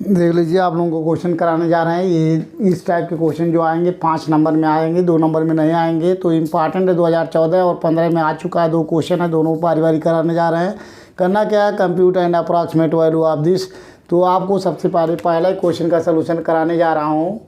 देख लीजिए, आप लोगों को क्वेश्चन कराने जा रहे हैं। ये इस टाइप के क्वेश्चन जो आएंगे 5 नंबर में आएंगे, 2 नंबर में नहीं आएंगे। तो इम्पॉर्टेंट है, 2014 और 15 में आ चुका है। 2 क्वेश्चन है, दोनों बारी बारी कराने जा रहे हैं। करना क्या है, compute and approximate value of this. तो आपको सबसे पहला क्वेश्चन का सलूशन कराने जा रहा हूँ।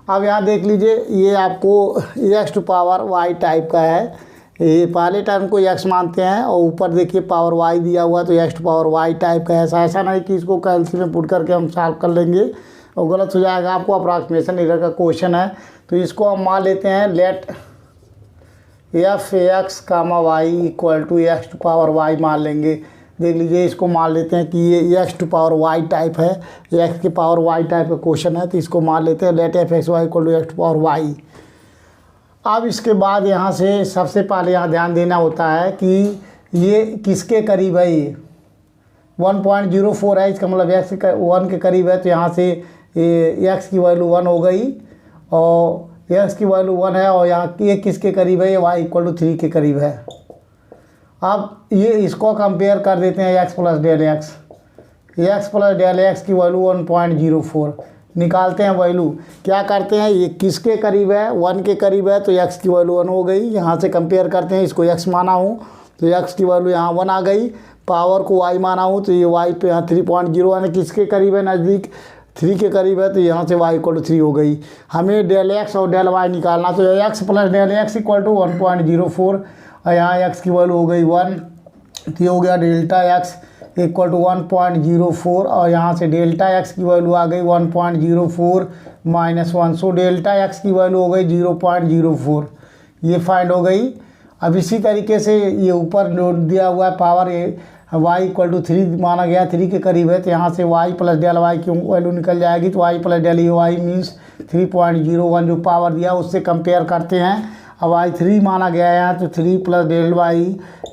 अब यहाँ देख लीजिए, ये आपको x to power y type का है। ये पहले टर्म को एक्स मानते हैं और ऊपर देखिए पावर वाई दिया हुआ, तो x to power y type का है। ऐसा नहीं कि इसको कैलसी में पुट करके हम सॉल्व कर लेंगे और गलत हो जाएगा। आपको अप्रॉक्सीमेशन एरर का क्वेश्चन है, तो इसको हम मान लेते हैं let f x comma y equal to x to power y मान लेंगे। देख लीजिए, इसको मान लेते हैं कि ये x to power y type है, एक्स के पावर वाई टाइप का क्वेश्चन है। तो इसको मान लेते हैं let f x y equal to x to power y. अब इसके बाद यहाँ से सबसे पहले यहाँ ध्यान देना होता है कि ये किसके करीब है। ये 1.04 है, इसका मतलब एक्स 1 के करीब है। तो यहाँ से एक्स की वैल्यू 1 हो गई और एक्स की वैल्यू 1 है, और यहाँ ये किसके करीब है, ये वाई इक्वल टू 3 के करीब है। अब ये इसको कंपेयर कर देते हैं x plus del x. X plus del x की वैल्यू 1.04 निकालते हैं वैल्यू। क्या करते हैं, ये किसके करीब है, 1 के करीब है, तो x की वैल्यू 1 हो गई। यहाँ से कंपेयर करते हैं, इसको x माना हूँ तो x की वैल्यू यहाँ 1 आ गई। पावर को y माना हूँ तो ये y पे यहाँ 3.0 है, किसके करीब है, नज़दीक 3 के करीब है। तो यहाँ से y इक्वल टू 3 हो गई। हमें डेल x और डेल y निकालना, तो x plus del x equal to 1.04 और यहाँ x की वैल्यू हो गई 1। तो ये हो गया डेल्टा x इक्वल टू 1.04 और यहाँ से डेल्टा एक्स की वैल्यू आ गई 1.04 माइनस 1। सो डेल्टा एक्स की वैल्यू हो गई 0.04, ये फाइंड हो गई। अब इसी तरीके से ये ऊपर नोट दिया हुआ है पावर y इक्वल टू 3 माना गया, 3 के करीब है। तो यहाँ से y प्लस डेल वाई की वैल्यू निकल जाएगी। तो y plus del y means 3.01 जो पावर दिया उससे कंपेयर करते हैं। अब y3 माना गया है यहाँ, तो 3 plus del y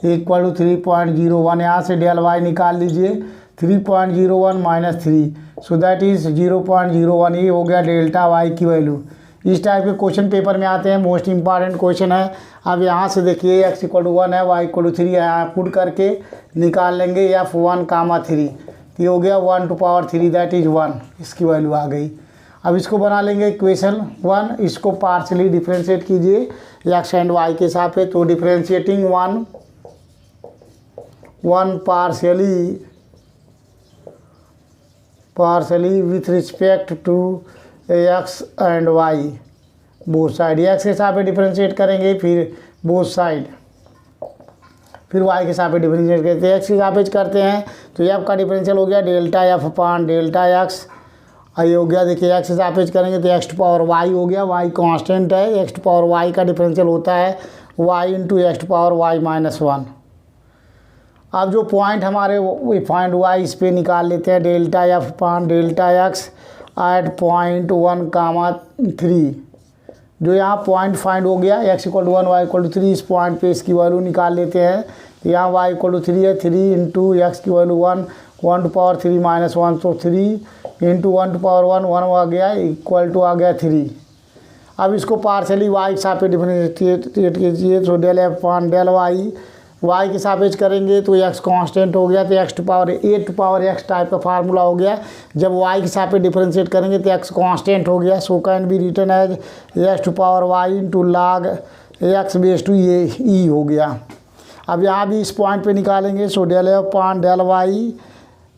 equal to 3.01। यहाँ से डेल वाई निकाल लीजिए, 3.01 माइनस 3, सो दैट इज़ 0.01। ये हो गया डेल्टा वाई की वैल्यू। इस टाइप के क्वेश्चन पेपर में आते हैं, मोस्ट इंपॉर्टेंट क्वेश्चन है। अब यहाँ से देखिए x इक्वल टू 1 है, y इक्वल टू 3 है, यहाँ पुट करके निकाल लेंगे f1 कामा 3। ये हो गया 1 टू पावर 3 दैट इज़ 1, इसकी वैल्यू आ गई। अब इसको बना लेंगे इक्वेशन 1। इसको पार्शली डिफ्रेंशिएट कीजिए एक्स एंड वाई के हिसाब पे। तो differentiating 1 partially with respect to x and y both side. X के हिसाब पे डिफ्रेंशिएट करेंगे, फिर बोथ साइड, फिर वाई के हिसाब पे डिफ्रेंशिएट करते हैं। एक्स के हिसाब पे करते हैं तो एफ का डिफरेंशियल हो गया डेल्टा एफ अपान डेल्टा एक्स। ये हो गया, देखिए एक्स हिसाब पे करेंगे तो एक्स टू पावर वाई हो गया। वाई कांस्टेंट है, एक्स टू पावर वाई का डिफरेंशियल होता है y into x to power y minus 1। अब जो पॉइंट हमारे फाइंड हुआ है, इस पर निकाल लेते हैं delta F upon delta x at point 1 comma 3। जो यहाँ पॉइंट फाइंड हो गया x equal to 1 Y equal to 3, इस पॉइंट पे इसकी वैल्यू निकाल लेते हैं। तो यहाँ वाई इक्वल टू 3 है, 3 इंटू एक्स की वैल्यू 1 टू पावर 3 माइनस 1, तो 3 इंटू 1 टू पावर 1 आ गया इक्वल टू आ गया 3। अब इसको पार्शली वाई के साथ डिफरेंशिएट कीजिए। तो del F upon del y के सापेक्ष करेंगे तो एक्स कांस्टेंट हो गया, तो x to power a to power x type का फार्मूला हो गया। जब वाई के सापेक्ष डिफरेंशिएट करेंगे तो एक्स कांस्टेंट हो गया। So can be written as x to power y into log x base to ये ई हो गया। अब यहाँ भी इस पॉइंट पे निकालेंगे। So del F upon del Y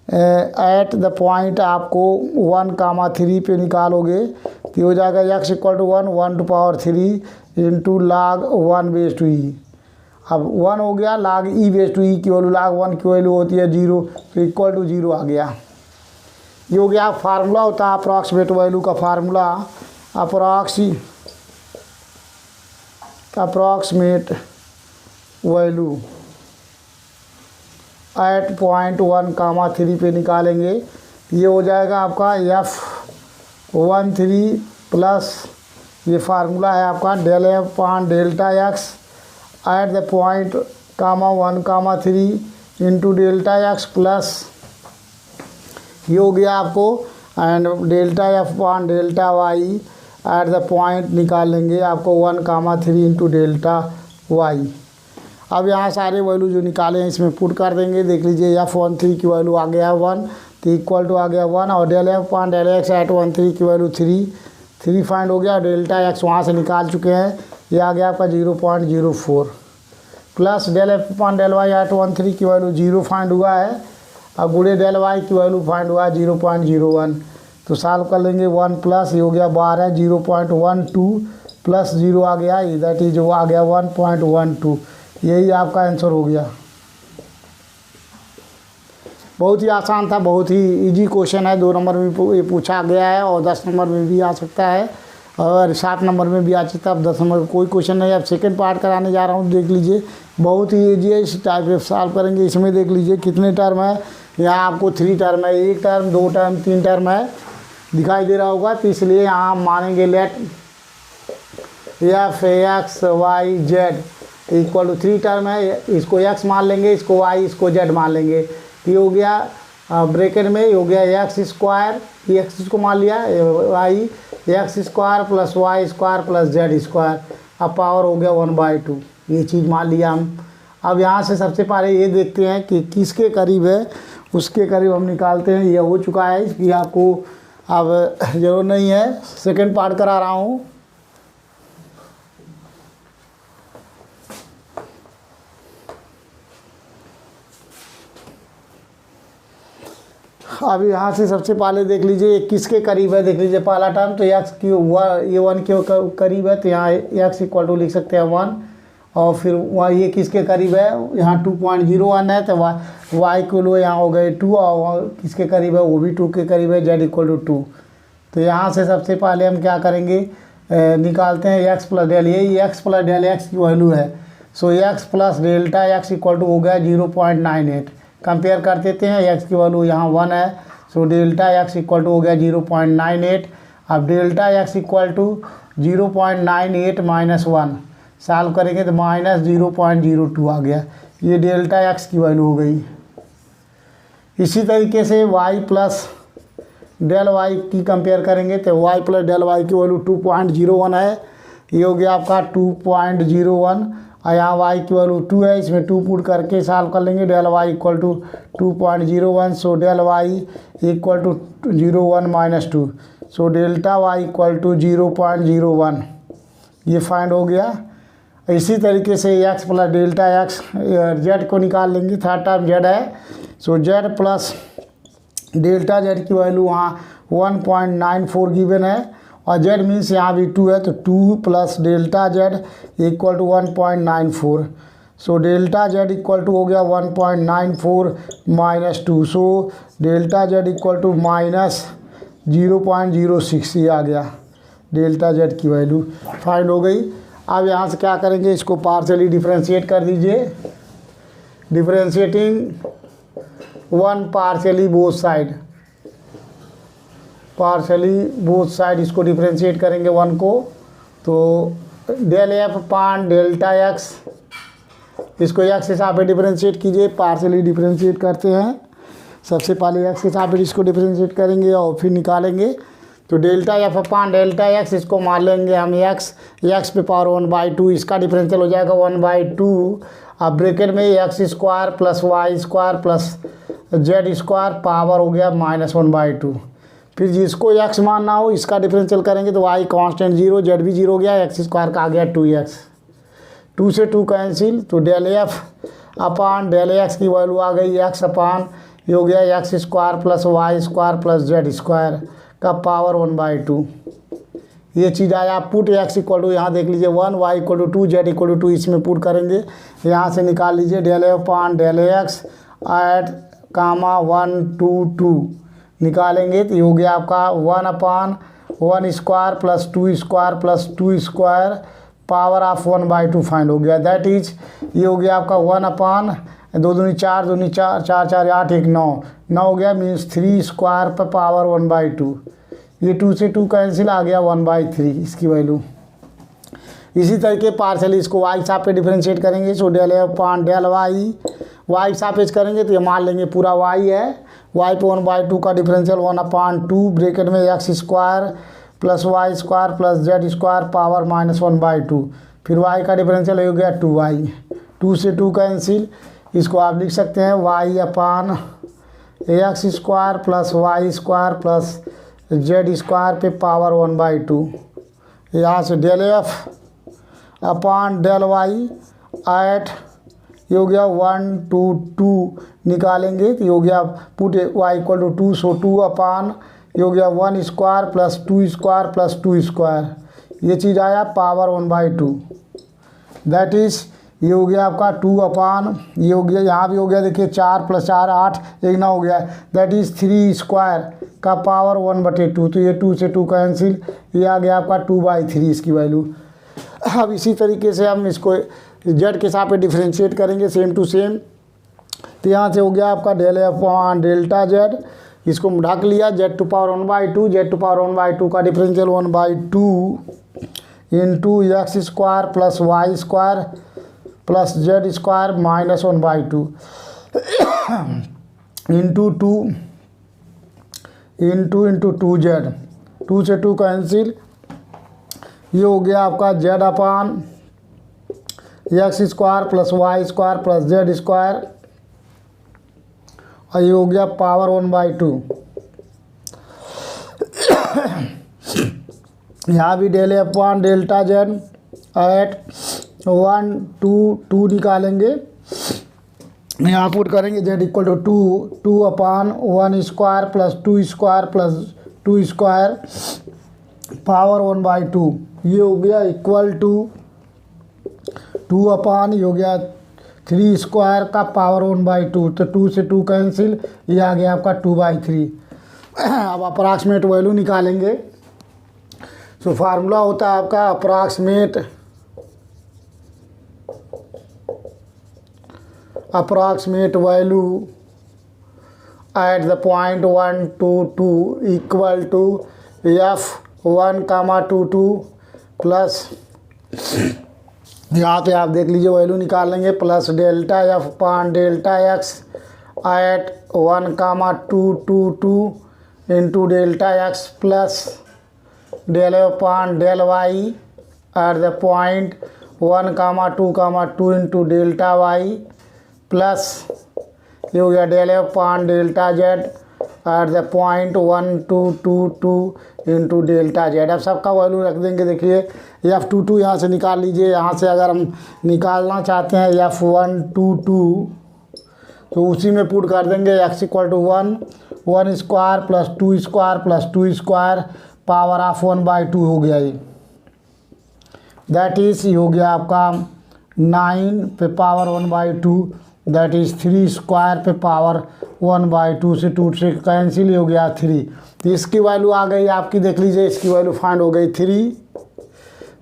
at the point आपको 1 कामा 3 पे निकालोगे तो हो जाएगा x equal to 1 to power 3 into log 1 base to ई। अब 1 हो गया, लाग ई बेस टू ई की वैल्यू लाग 1 की वैल्यू होती है 0, तो इक्वल टू 0 आ गया। ये हो गया फार्मूला होता है अप्रॉक्सीमेट वैल्यू का formula. Approximate value at point 1 comma 3 पे निकालेंगे। ये हो जाएगा आपका F13 प्लस ये फार्मूला है आपका del F upon delta x at the point comma 1 comma 3 into delta x plus ये हो गया आपको and delta F upon delta y at the point निकाल लेंगे आपको 1 कामा 3 इंटू डेल्टा वाई। अब यहाँ सारे वैल्यू जो निकाले हैं इसमें पुट कर देंगे। देख लीजिए F13 की वैल्यू आ गया 1, तो इक्वल टू आ गया 1 और del F upon del x at 1 3 की वैल्यू 3 फाइंड हो गया। डेल्टा एक्स वहाँ से निकाल चुके हैं, ये आ गया आपका 0.04 plus del F upon del Y at 1 3 की वैल्यू 0 फाइंड हुआ है। अब गुड़े डेल वाई की वैल्यू फाइंड हुआ है 0.01, तो सॉल्व कर लेंगे 1 प्लस ये हो गया 12 0.12 प्लस 0 आ गया, दैट इज वो आ गया 1.12। यही आपका आंसर हो गया। बहुत ही आसान था, बहुत ही इजी क्वेश्चन है। 2 नंबर में ये पूछा गया है और 10 नंबर में भी आ सकता है और 7 नंबर में भी आ सकता है। अब 10 नंबर कोई क्वेश्चन नहीं। अब सेकंड पार्ट कराने जा रहा हूँ, देख लीजिए, बहुत ही इजी है। इस टाइप से सॉल्व करेंगे। इसमें देख लीजिए कितने टर्म है, यहाँ आपको 3 टर्म है, 1 टर्म 2 टर्म 3 टर्म है, दिखाई दे रहा होगा। तो इसलिए यहाँ हम मानेंगे let f x y z equal to 3 term है, इसको एक्स मान लेंगे, इसको वाई, इसको जेड मान लेंगे। ये हो गया ब्रैकेट में, ये हो गया एक्स स्क्वायर, एक्स इसको मान लिया, y x square plus Y square plus Z square, अब पावर हो गया 1/2। ये चीज़ मान लिया हम। अब यहाँ से सबसे पहले ये देखते हैं कि किसके करीब है, उसके करीब हम निकालते हैं। ये हो चुका है, इसकी आपको अब ज़रूरत नहीं है। सेकंड पार्ट करा रहा हूँ। अब यहाँ से सबसे पहले देख लीजिए किसके करीब है। देख लीजिए पहला टर्म तो एक्स की ये 1 के करीब है, तो यहाँ एक्स इक्वल टू लिख सकते हैं 1। और फिर ये किसके करीब है, यहाँ 2.01 है, तो वाई को लो यहाँ हो गए 2, और किसके करीब है, वो भी 2 के करीब है, जेड इक्वल टू 2। तो यहाँ से सबसे पहले हम क्या करेंगे, निकालते हैं एक्स प्लस डेल, यही एक्स प्लस डेल एक्स की वैल्यू है। So X plus delta x equal to हो गया 0.98। कंपेयर कर देते हैं, एक्स की वैल्यू यहाँ 1 है, so delta x equal to हो गया 0.98। अब delta x equal to 0.98 minus 1 solve करेंगे तो माइनस 0.02 आ गया। ये डेल्टा एक्स की वैल्यू हो गई। इसी तरीके से वाई प्लस डेल वाई की कंपेयर करेंगे तो वाई प्लस डेल वाई की वैल्यू 2.01 है, ये हो गया आपका 2.01। और यहाँ वाई की वैल्यू 2 है, इसमें 2 पुट करके सॉल्व कर लेंगे। Del y equal to 2.01, so del y equal to 0.1 minus 2, so delta y equal to 0.01। ये फाइंड हो गया। इसी तरीके से x plus delta x z को निकाल लेंगे। थर्ड टर्म जेड है, so z plus delta z की वैल्यू वहाँ 1.94 गिवन है, और जेड मीन्स यहाँ भी 2 है, तो 2 plus delta z equal to 1.94। So delta z equal to हो गया 1.94 minus 2, so delta z equal to minus 0.06। ये आ गया डेल्टा जेड की वैल्यू फाइंड हो गई। अब यहाँ से क्या करेंगे, इसको पार्शियली डिफ्रेंशिएट कर दीजिए। Differentiating 1 partially both side, partially both side इसको डिफ्रेंशिएट करेंगे 1 को, तो del F upon delta x, इसको एक्स के हिसाब से डिफ्रेंशिएट कीजिए। पार्शियली डिफ्रेंशिएट करते हैं, सबसे पहले एक्स के हिसाब से इसको डिफ्रेंशिएट करेंगे और फिर निकालेंगे। तो डेल्टा एफ अपान डेल्टा एक्स, इसको मान लेंगे हम एक्स पे पावर 1/2, इसका डिफरेंशियल हो जाएगा 1/2। अब ब्रैकेट में x square plus Y square plus Z square power हो गया -1/2। फिर जिसको एक्स मानना हो इसका डिफरेंशियल करेंगे तो वाई कांस्टेंट 0, जेड भी 0 हो गया, एक्स स्क्वायर का आ गया 2x, 2 से 2 कैंसिल, तो del F upon del x की वैल्यू आ गई एक्स अपान ये हो गया x square plus Y square plus Z square का पावर 1/2। ये चीज़ आया। पुट एक्स इक्वल टू यहाँ देख लीजिए 1, Y equal to 2, Z equal to 2, इसमें पुट करेंगे। यहाँ से निकाल लीजिए del F upon del x at comma 1 2 2 निकालेंगे तो ये हो गया आपका 1/1 square plus 2 square plus 2 square power of 1/2 find हो गया। दैट इज ये हो गया आपका 1/2 दूनी 4 दूनी 4 4 4 8 1 9 हो गया, मीन्स 3 स्क्वायर पर पावर 1/2। ये 2 से 2 कैंसिल आ गया 1/3 इसकी वैल्यू। इसी तरीके पार्शियली इसको वाई सापेक्ष पे डिफरेंशिएट करेंगे। So del F upon del y सापेक्ष करेंगे तो ये मान लेंगे पूरा वाई है, वाई पे 1/2 का डिफरेंशियल 1/2 ब्रैकेट में x square plus Y square plus Z square power -1/2। फिर वाई का डिफरेंशियल हो गया 2y, 2 से 2 कैंसिल, इसको आप लिख सकते हैं Y upon x square plus Y square plus Z square पे पावर 1/2। यहाँ से del F upon del Y at ये हो गया 1 2 2 निकालेंगे तो ये हो गया put y equal to 2, so 2 upon ये हो गया 1 square plus 2 square plus 2 square, ये चीज़ आया पावर 1/2। दैट इज़ ये हो गया आपका 2 अपॉन ये हो गया, यहाँ भी हो गया देखिए 4 + 4 8 एक ना हो गया, दैट इज़ 3 स्क्वायर का पावर 1/2। तो ये 2 से 2 कैंसिल, ये आ गया आपका 2/3 इसकी वैल्यू। अब इसी तरीके से हम इसको जेड के साथ पे डिफ्रेंशिएट करेंगे सेम टू सेम। तो यहाँ से हो गया आपका del F upon delta Z, इसको ढक लिया Z to power 1/2, Z to power 1/2 का differential 1/2 into X square plus Y square plus Z square minus 1/2 into 2 Z, 2 से 2 कैंसिल, ये हो गया आपका Z upon x square plus Y square plus Z square और ये हो गया पावर 1/2। यहाँ भी del upon delta Z at 1 2 2 निकालेंगे, यहाँ पुट करेंगे z equal to 2 upon 1 square plus 2 square plus 2 square power 1/2, ये हो गया इक्वल टू 2 अपॉन ये हो गया 3 स्क्वायर का पावर 1/2, तो 2 से 2 कैंसिल, ये आ गया आपका 2/3। अब अप्रॉक्सीमेट वैल्यू निकालेंगे। तो फार्मूला होता है आपका approximate value at the point 1 2 2 equal to F1,22 plus यहाँ पे आप देख लीजिए वैल्यू निकाल लेंगे plus delta F upon delta x at 1,222 into delta x plus del F upon del Y at the point 1,2,2 into delta Y plus ये हो गया del F upon delta Z at the point 1 2 2 2 into delta Z. अब सबका value रख देंगे। देखिए F22 यहाँ से निकाल लीजिए, यहाँ से अगर हम निकालना चाहते हैं F122 तो उसी में पुट कर देंगे x equal to 1 square plus 2 square plus 2 square power of 1/2 हो गया ये, दैट इज़ ये हो गया आपका 9 पे पावर 1/2, दैट इज़ 3 स्क्वायर पे पावर 1/2 से 2 से कैंसिल हो गया 3। तो इसकी वैल्यू आ गई आपकी, देख लीजिए इसकी वैल्यू फाइंड हो गई 3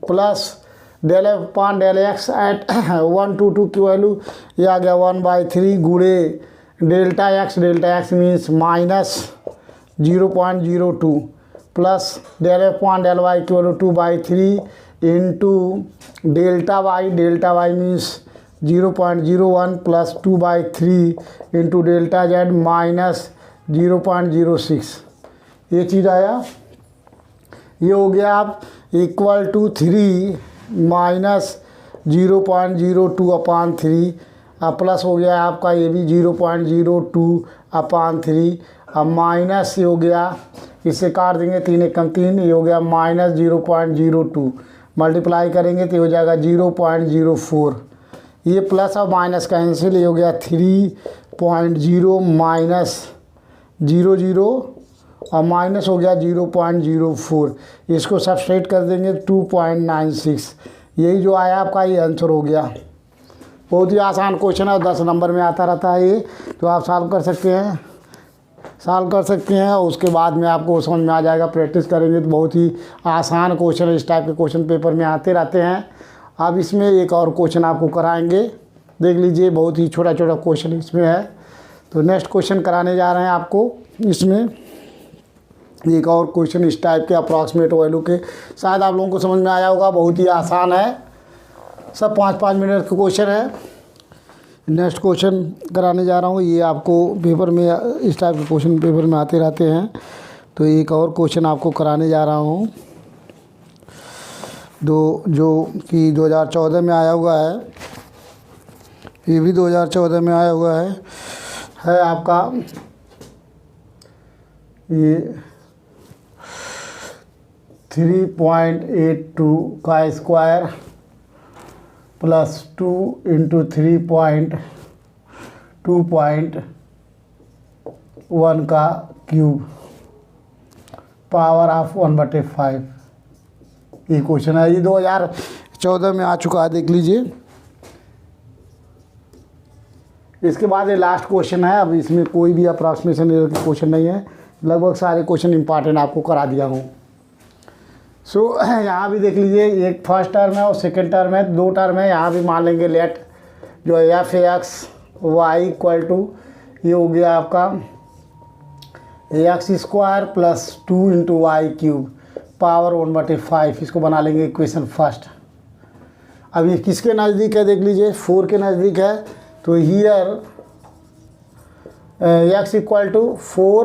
plus del F upon del x at 1 2 2 की वैल्यू ये आ गया 1/3 गुणे delta x means minus 0.02 plus del F upon del y की value 2/3 into delta y means 0.01 plus 2/3 into delta z minus 0.06, ये चीज़ आया। ये हो गया आप इक्वल टू 3 माइनस 0.02 अपान 3, अब प्लस हो गया आपका ये भी 0.02 अपान 3, अब माइनस हो गया, इससे काट देंगे 3 एकम 3, ये हो गया माइनस 0.02 मल्टीप्लाई करेंगे तो हो जाएगा 0.04, ये प्लस और माइनस कैंसिल, ये हो गया 3.0 माइनस 00 और माइनस हो गया 0.04, इसको सब्सट्रैक्ट कर देंगे 2.96, यही जो आया आपका ये आंसर हो गया। बहुत ही आसान क्वेश्चन है, 10 नंबर में आता रहता है ये, तो आप सॉल्व कर सकते हैं और उसके बाद में आपको समझ में आ जाएगा। प्रैक्टिस करेंगे तो बहुत ही आसान क्वेश्चन है, इस टाइप के क्वेश्चन पेपर में आते रहते हैं। अब इसमें एक और क्वेश्चन आपको कराएंगे, देख लीजिए बहुत ही छोटा क्वेश्चन इसमें है। तो नेक्स्ट क्वेश्चन कराने जा रहे हैं आपको, इसमें एक और क्वेश्चन इस टाइप के अप्रॉक्सीमेट वैल्यू के, शायद आप लोगों को समझ में आया होगा, बहुत ही आसान है, सब 5-5 मिनट का क्वेश्चन है। नेक्स्ट क्वेश्चन कराने जा रहा हूँ, ये आपको पेपर में इस टाइप के क्वेश्चन पेपर में आते रहते हैं। तो एक और क्वेश्चन आपको कराने जा रहा हूँ जो कि 2014 में आया हुआ है, ये भी 2014 में आया हुआ है आपका ये 3.82 का स्क्वायर प्लस 2 इंटू 3.2.1 का क्यूब पावर ऑफ 1/5। ये क्वेश्चन है, ये 2014 में आ चुका है, देख लीजिए। इसके बाद ये लास्ट क्वेश्चन है। अब इसमें कोई भी अप्रॉक्सीमेशन एरर की क्वेश्चन नहीं है, लगभग सारे क्वेश्चन इंपॉर्टेंट आपको करा दिया हूँ। यहाँ भी देख लीजिए, एक फर्स्ट टर्म है और सेकेंड टर्म है, 2 टर्म है। यहाँ भी मान लेंगे लेट जो है f x y equal to, ये हो गया आपका x square plus 2 into y cube power 1/5। इसको बना लेंगे इक्वेशन फर्स्ट। अब ये किसके नज़दीक है, देख लीजिए 4 के नज़दीक है। तो हियर एक्स इक्वल टू 4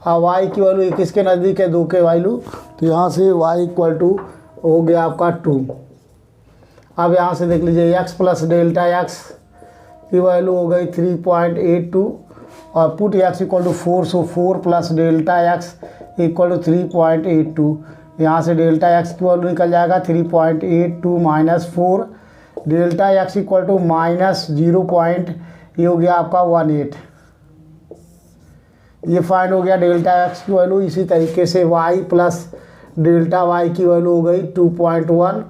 और वाई की वैल्यू किसके नज़दीक है, 2 के वैल्यू। तो यहाँ से y इक्वल टू हो गया आपका 2। अब यहाँ से देख लीजिए x प्लस डेल्टा एक्स की वैल्यू हो गई 3.82 और put x equal to 4, so 4 plus delta x equal to 3.82। यहाँ से डेल्टा एक्स की वैल्यू निकल जाएगा 3.82 minus 4 delta x equal to minus 0. ये हो गया आपका 18। ये फाइंड हो गया डेल्टा एक्स की वैल्यू। इसी तरीके से y प्लस डेल्टा y की वैल्यू हो गई 2.1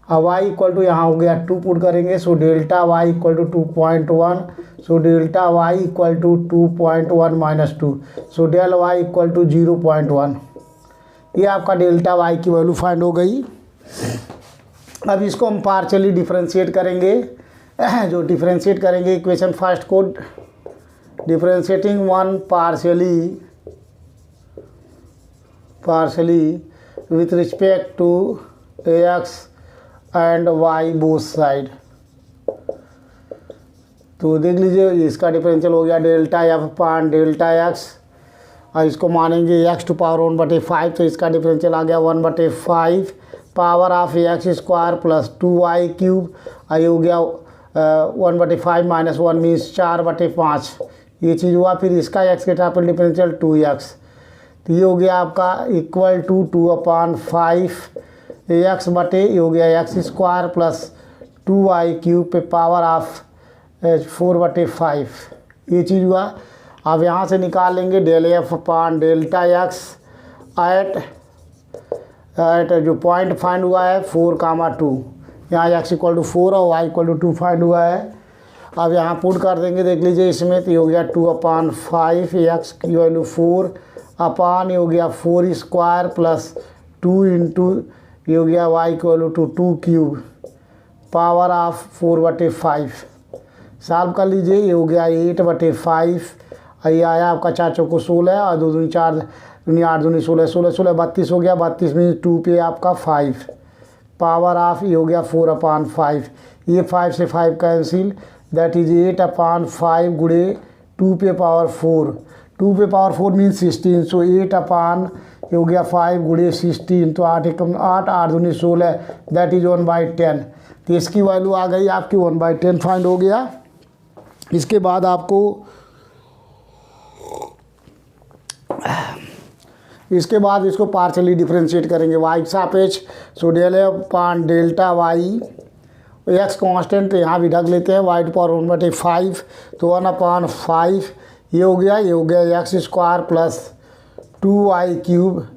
और y इक्वल टू यहाँ हो गया 2 पुट करेंगे, so delta y equal to 2.1, so delta y equal to 2.1 minus 2, so del y equal to 0.1। ये आपका डेल्टा y की वैल्यू फाइंड हो गई। अब इसको हम पार्शियली डिफ्रेंशिएट करेंगे। जो डिफ्रेंशिएट करेंगे इक्वेशन फर्स्ट को, differentiating one partially with respect to x and y both side। तो देख लीजिए इसका डिफरेंशियल हो गया delta F upon delta x और इसको मानेंगे x टू पावर 1/5। तो इसका डिफरेंशियल आ गया 1/5 power of x square plus 2y cube. ये हो गया 1/5 माइनस 1 मीन्स 4/5। ये चीज़ हुआ। फिर इसका x के टर्म पर डिफरेंशियल 2x। तो ये हो गया आपका इक्वल टू 2/5 x बटे ये हो गया x square plus 2y cube पे पावर ऑफ 4/5। ये चीज़ हुआ। अब यहाँ से निकाल लेंगे del F upon delta x eight जो पॉइंट फाइंड हुआ है 4, 2। यहाँ x इक्वल टू 4 और y इक्वल टू 2 फाइंड हुआ है। अब यहाँ पुट कर देंगे, देख लीजिए इसमें। तो ये हो गया 2/5 एक्स की वैल्यू 4 अपान ये हो गया 4 स्क्वायर प्लस 2 इंटू ये हो गया y की value 2 cube power of 4/5। Solve कर लीजिए, ये हो गया 8/5। ये आया आपका 4 चौको 16 और 2 दूनी 4 दूनी 8 दूनी 16 16 16 32 हो गया। 32 में 2 पे आपका 5 पावर ऑफ ये हो गया 4/5। ये 5 से 5 कैंसिल, दैट इज 8/5 गुड़े 2 पे पावर 4। 2 पे पावर 4 मीन्स 16, सो 8 ये हो गया 5 गुड़े 16। तो 8 8 दूनी 16, दैट इज 1/10। तो इसकी वैल्यू आ गई आपकी 1/10 फाइंड हो गया। इसके बाद आपको इसको पार्शियली डिफरेंशिएट करेंगे y के सापेक्ष। सो डेल पान डेल्टा वाई एक्स कांस्टेंट यहाँ भी ढक लेते हैं y टू पावर 1/5। तो 1/5 ये हो गया x square plus 2y cube.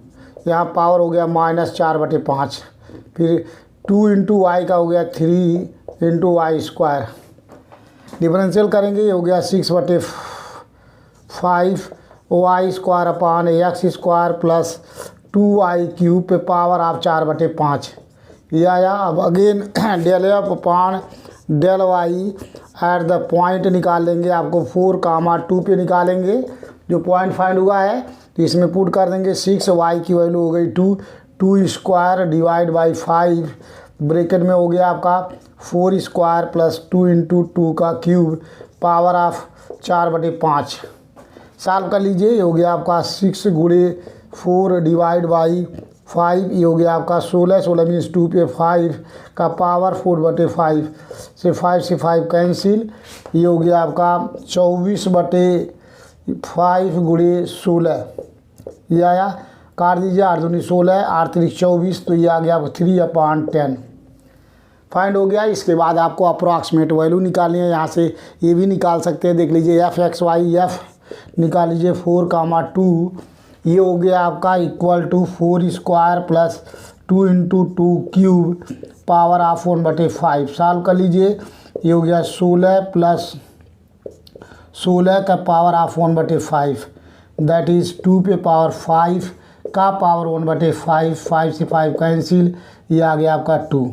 यहाँ पावर हो गया माइनस 4/5। फिर 2 इंटू वाई का हो गया 3 इंटू वाई स्क्वायर। डिफरेंशियल करेंगे, ये हो गया 6/5 y square upon x square plus 2y cube पे पावर ऑफ 4/5। ये आया। अब again del F upon del Y at the point निकाल लेंगे। आपको 4, 2 पे निकालेंगे जो पॉइंट फाइंड हुआ है। तो इसमें पुट कर देंगे 6y की वैल्यू हो गई 2 स्क्वायर डिवाइड बाई 5 ब्रैकेट में हो गया आपका 4 स्क्वायर प्लस 2 इंटू 2 का क्यूब पावर ऑफ 4/5। सॉल्व कर लीजिए, ये हो गया आपका 6 गुणे 4 डिवाइड बाई 5। ये हो गया आपका 16 16 मीन्स 2 पे 5 का पावर 4/5 से 5 कैंसिल। ये हो गया आपका 24/5 गुणे 16। ये आया, काट दीजिए, 8 दूनी 16, 8 3 24, तो ये आ गया 3/10 फाइंड हो गया। इसके बाद आपको अप्रॉक्सीमेट वैल्यू निकालनी है, यहाँ से ये भी निकाल सकते हैं, देख लीजिए f(x, y) f निकाल लीजिए 4,2, ये हो गया आपका equal to 4² plus 2 × 2 cube power of 1/5। Solve कर लीजिए, ये हो गया 16 प्लस 16 का पावर ऑफ 1/5, दैट इज़ 2 पे पावर 5 का पावर 1/5, 5 से 5 कैंसिल, ये आ गया आपका 2।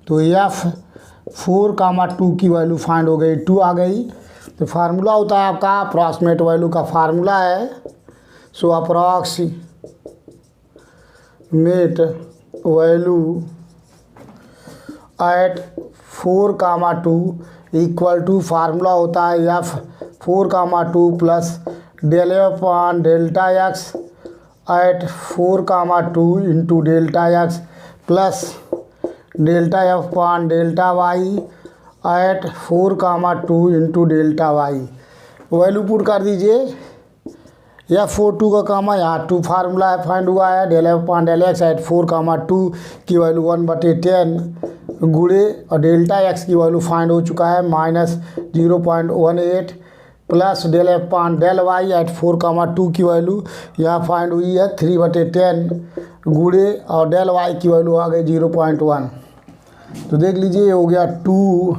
तो f(4,2) की वैल्यू फाइंड हो गई, 2 आ गई। तो फार्मूला होता है आपका, अप्रॉक्सीमेट वैल्यू का फार्मूला है, so approximate value at 4,2 equal to, formula होता है f(4,2) plus del upon delta x at 4,2 into delta x plus delta f upon delta y at 4,2 into delta y। Value put कर दीजिए, f(4,2) का कामा यहाँ 2 formula है find हुआ है, del f upon del x at 4,2 की value 1/10 गुणे और डेल्टा x की वैल्यू फाइंड हो चुका है -0.18 plus del f upon del y at 4,2 की वैल्यू यहाँ फाइंड हुई है 3/10 गुणे और del y की वैल्यू आ गई 0.1। तो देख लीजिए ये हो गया 2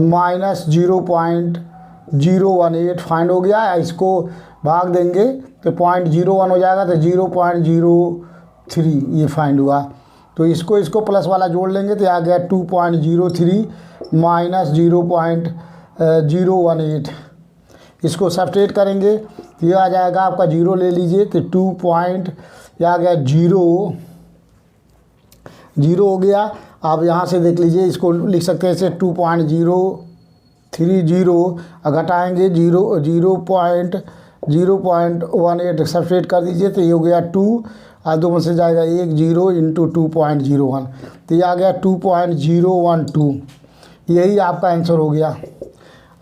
माइनस 0.018 फाइंड हो गया। इसको भाग देंगे तो 0.01 हो जाएगा, तो 0.03 ये फाइंड हुआ। तो इसको प्लस वाला जोड़ लेंगे तो आ गया 2.03 माइनस 0.018। इसको सब्सट्रेट करेंगे तो ये आ जाएगा आपका 0 ले लीजिए, तो 2 ये आ गया 0 हो गया। आप यहाँ से देख लीजिए, इसको लिख सकते हैं ऐसे 2.030 घटाएंगे 0.18 सब्सट्रेट कर दीजिए, तो ये हो गया 2 और 2 में से जाएगा 1 0 इंटू 2.01, तो ये आ गया 2.012। यही आपका आंसर हो गया,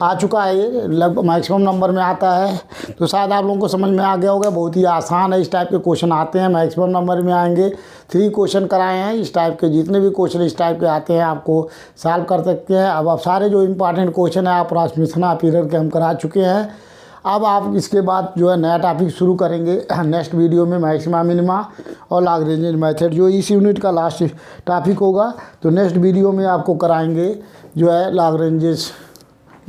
आ चुका है, ये लगभग मैक्सिमम नंबर में आता है। तो शायद आप लोगों को समझ में आ गया होगा, बहुत ही आसान है, इस टाइप के क्वेश्चन आते हैं, मैक्सिमम नंबर में आएंगे। 3 क्वेश्चन कराए हैं इस टाइप के, जितने भी क्वेश्चन इस टाइप के आते हैं आपको सॉल्व कर सकते हैं। अब आप सारे जो इंपॉर्टेंट क्वेश्चन है अप्रॉक्सीमेशन पीरियड के हम करा चुके हैं। अब आप इसके बाद जो है नया टॉपिक शुरू करेंगे नेक्स्ट वीडियो में, मैक्सिमा मिनिमा और लैग्रेंज मेथड, जो इस यूनिट का लास्ट टॉपिक होगा। तो नेक्स्ट वीडियो में आपको कराएंगे जो है लैग्रेंज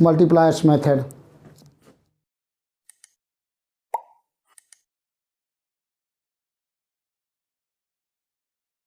मल्टीप्लायर्स मेथड।